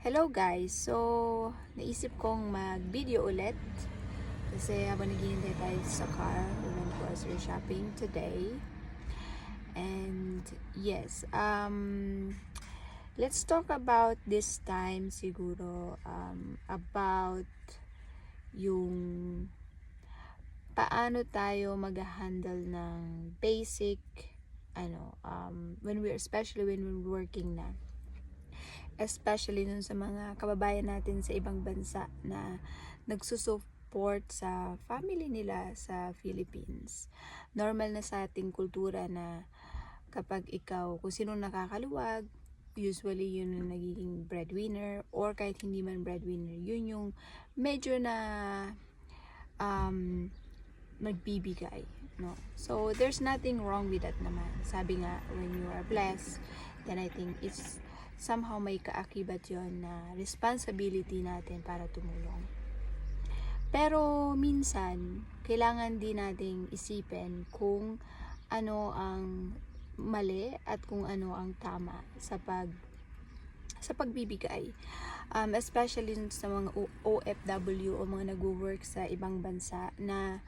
Hello guys! So, naisip kong mag-video ulit kasi habang naghihintay tayo sa car, we went grocery shopping today. And yes, let's talk about this time siguro about yung paano tayo mag-handle ng basic especially when we're working na, especially dun sa mga kababayan natin sa ibang bansa na nagsusupport sa family nila sa Philippines. Normal na sa ating kultura na kapag ikaw, kung sino nakakaluwag, usually yun yung nagiging breadwinner, or kahit hindi man breadwinner, yun yung medyo na nagbibigay, no? So there's nothing wrong with that naman. Sabi nga, when you are blessed, then I think it's somehow may kaakibat yon na responsibility natin para tumulong. Pero minsan, kailangan din nating isipin kung ano ang mali at kung ano ang tama sa pagbibigay. Especially sa mga OFW o mga nag-work sa ibang bansa na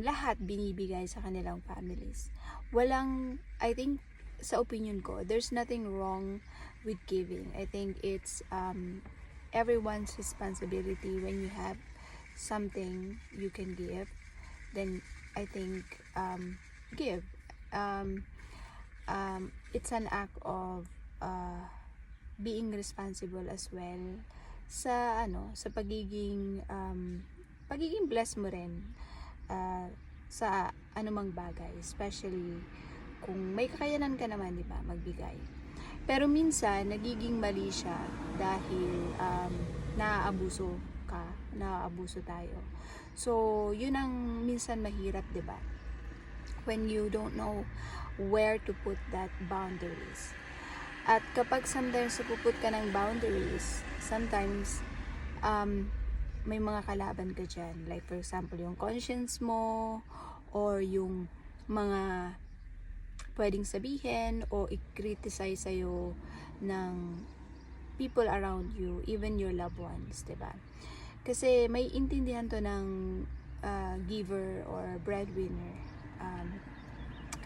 lahat binibigay sa kanilang families. I think, sa opinion ko, there's nothing wrong with giving. I think it's everyone's responsibility. When you have something you can give, then I think give. It's an act of being responsible as well sa pagiging blessed mo rin sa anumang bagay, especially kung may kakayanan ka naman, di ba, magbigay. Pero minsan nagiging mali siya dahil naaabuso tayo. So yun ang minsan mahirap, di ba, when you don't know where to put that boundaries. At kapag sometimes puput ka ng boundaries, sometimes may mga kalaban ka dyan. Like for example, yung conscience mo, or yung mga pwedeng sabihin o i-criticize sa'yo ng people around you, even your loved ones, diba? Kasi may intindihan to ng giver or breadwinner,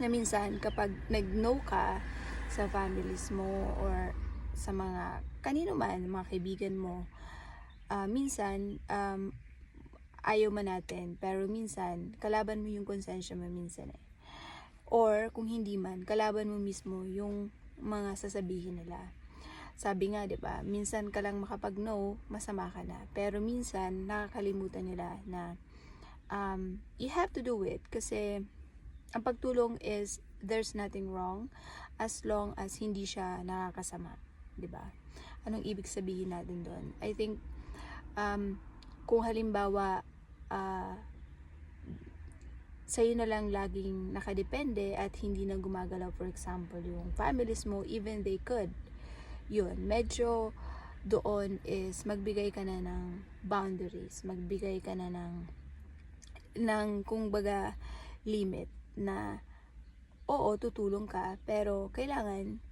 na minsan kapag nag-no ka sa families mo or sa mga kanino man, mga kaibigan mo, minsan ayaw man natin, pero minsan kalaban mo yung konsensya mo minsan eh. Or kung hindi man, kalaban mo mismo yung mga sasabihin nila. Sabi nga, 'di ba, minsan ka lang makapag-no, masama ka na. Pero minsan nakakalimutan nila na you have to do it kasi ang pagtulong is there's nothing wrong as long as hindi siya nakakasama, 'di ba? Anong ibig sabihin natin doon? I think kung halimbawa sa'yo na lang laging nakadepende at hindi na gumagalaw, for example, yung families mo, even they could, yun, medyo doon is magbigay ka na ng boundaries, magbigay ka na ng kung baga limit na oo, tutulong ka, pero kailangan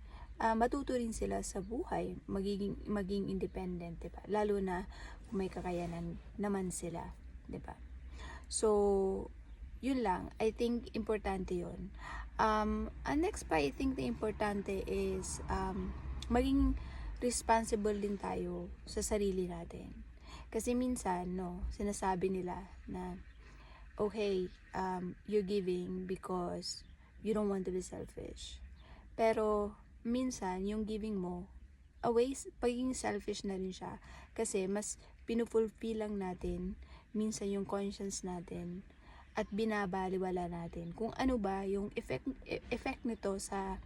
matuto rin sila sa buhay, maging independent, diba? Lalo na kung may kakayanan naman sila, diba? So yun lang, I think importante yun. Next pa, I think the importante is maging responsible din tayo sa sarili natin. Kasi minsan, sinasabi nila na okay, you're giving because you don't want to be selfish. Pero minsan, yung giving mo, pagiging selfish na rin siya. Kasi mas pinufulfill lang natin minsan yung conscience natin at binabaliwala natin kung ano ba yung effect nito sa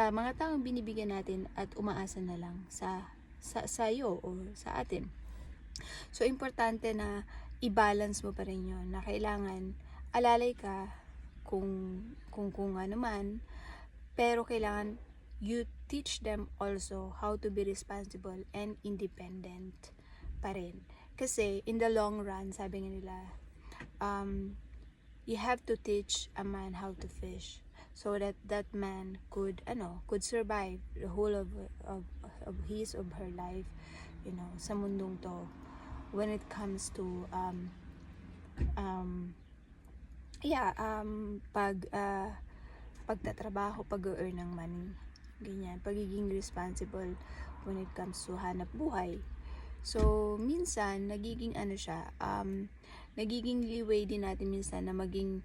mga taong binibigyan natin at umaasa na lang sa iyo o sa atin. So importante na i-balance mo pa rin yun, na kailangan alalay ka kung ano man, pero kailangan you teach them also how to be responsible and independent pa rin. Kasi in the long run, sabi nga nila, you have to teach a man how to fish so that that man could survive the whole of his of her life, sa mundong to, when it comes to pagtatrabaho, pag-earn ng money, ganyan, pagiging responsible when it comes to hanap buhay. So minsan nagiging nagiging leeway din natin minsan na maging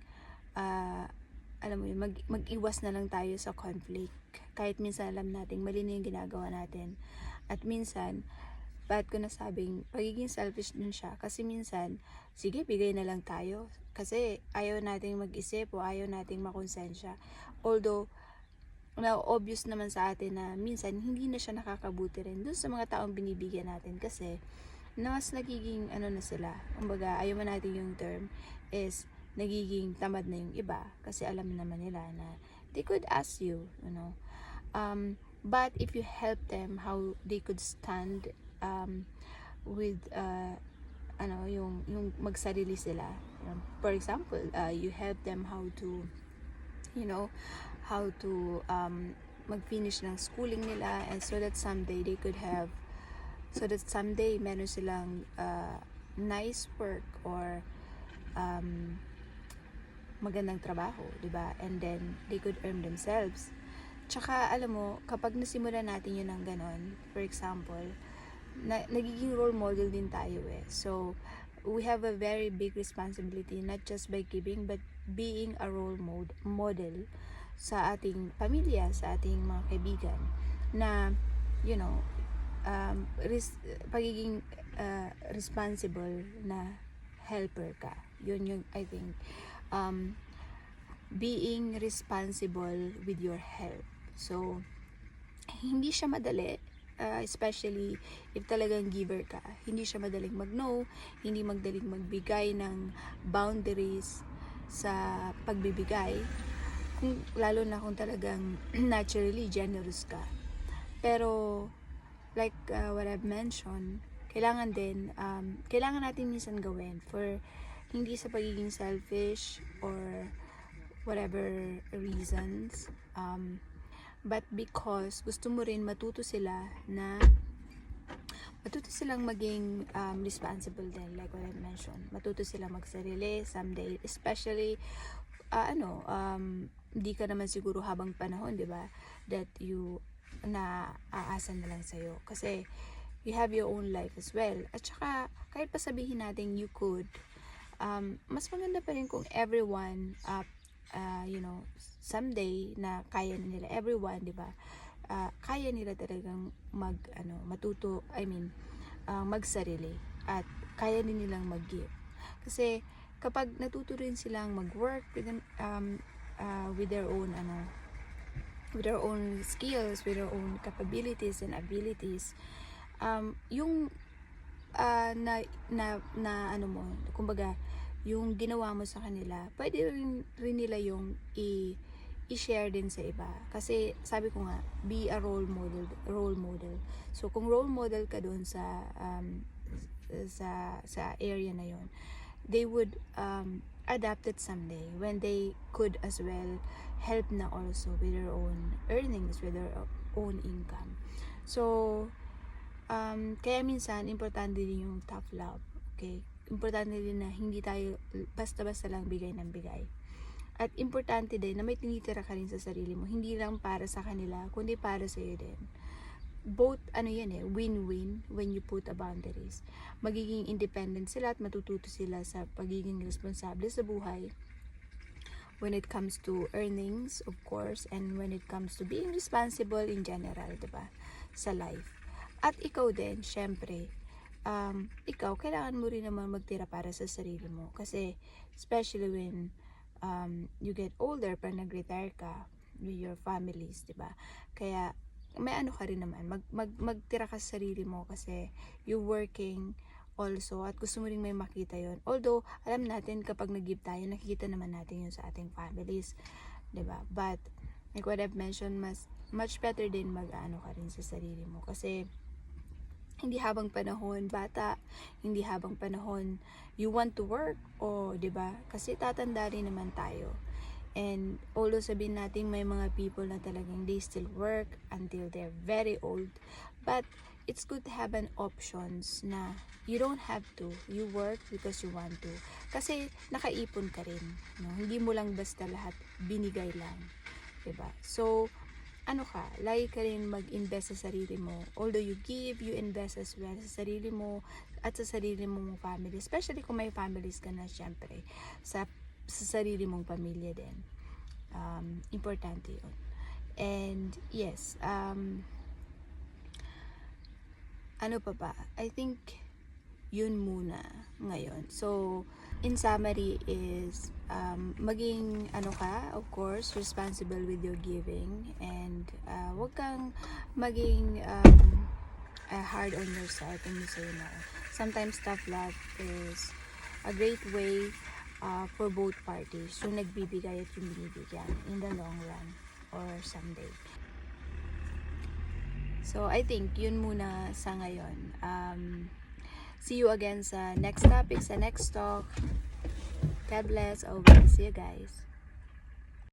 alam mo yun, mag-iwas na lang tayo sa conflict, kahit minsan alam natin mali na yung ginagawa natin. At minsan, bakit ko nasabing pagiging selfish din siya, kasi minsan sige, bigay na lang tayo kasi ayaw nating mag-isip o ayaw nating makonsensya, although na obvious naman sa atin na minsan hindi na siya nakakabuti rin dun sa mga taong binibigyan natin, kasi na mas nagiging na sila, kumbaga ayaw man natin yung term, is nagiging tamad na yung iba kasi alam naman nila na they could ask you, but if you help them how they could stand with yung magsarili sila. For example, you help them how to mag-finish ng schooling nila, and so that someday meron silang nice work or magandang trabaho, diba? And then they could earn themselves. Tsaka alam mo, kapag nasimulan natin yun ng ganon, for example, nagiging role model din tayo So we have a very big responsibility, not just by giving but being a role model sa ating pamilya, sa ating mga kaibigan, na pagiging responsible na helper ka. Yun yung I think being responsible with your health. So hindi siya madali, especially if talagang giver ka. Hindi siya madaling mag-no, hindi madaling magbigay ng boundaries sa pagbibigay, lalo na kung talagang naturally generous ka. Pero like what I've mentioned, kailangan natin minsan gawin for hindi sa pagiging selfish or whatever reasons, but because gusto mo rin matuto silang maging responsible din, like what I mentioned. Matuto silang magsarili someday, especially hindi ka naman siguro habang panahon, di ba, that you aasa na lang sa'yo, kasi you have your own life as well. At saka kahit pa sabihin natin you could, mas maganda pa rin kung everyone someday na kaya nila, everyone, di ba, kaya nila talagang magsarili at kaya din nilang mag-give. Kasi kapag natuto rin silang mag-work with their own skills, with their own capabilities and abilities, yung kumbaga yung ginawa mo sa kanila, pwede rin nila yung i-share din sa iba. Kasi sabi ko nga, be a role model. So kung role model ka doon sa area na yon, they would adapt it someday when they could as well help na also with their own earnings, with their own income. So kaya minsan importante din yung tough love, okay? Importante din na hindi tayo basta-basta lang bigay ng bigay. At importante din na may tinitira ka rin sa sarili mo, hindi lang para sa kanila, kundi para sa iyo din. Both win-win when you put a boundaries. Magiging independent sila at matututo sila sa pagiging responsable sa buhay when it comes to earnings, of course, and when it comes to being responsible in general, diba, sa life. At ikaw din, syempre, ikaw, kailangan mo rin naman magtira para sa sarili mo. Kasi, especially when you get older, pag nag-retire ka with your families, diba? Kaya, may ka rin naman. Magtira ka sa sarili mo kasi you're working also at gusto mo rin may makita yon. Although, alam natin kapag nag-give tayo, nakikita naman natin yun sa ating families, diba? But, like what I've mentioned, much better din ka rin sa sarili mo. Kasi, hindi habang panahon bata, hindi habang panahon you want to work, o 'di ba? Kasi tatanda rin naman tayo. And although sabihin natin may mga people na talagang they still work until they're very old, but it's good to have an options na you don't have to. You work because you want to. Kasi nakaipon ka rin. No? Hindi mo lang basta lahat binigay lang. Diba? So, ano ka, lagi ka rin mag-invest sa sarili mo. Although you give, you invest as well sa sarili mo at sa sarili mong family. Especially kung may families ka na, syempre. Sa sarili mong pamilya din. Importante yun. And yes, ano pa ba? I think yun muna ngayon. So, in summary is maging ano ka, of course, responsible with your giving, and wag kang maging hard on yourself when you say no. Sometimes tough love is a great way for both parties, yung nagbibigay at yung binibigyan in the long run or someday. So, I think yun muna sa ngayon. See you again sa next topic, sa next talk. God bless. Always. See you guys.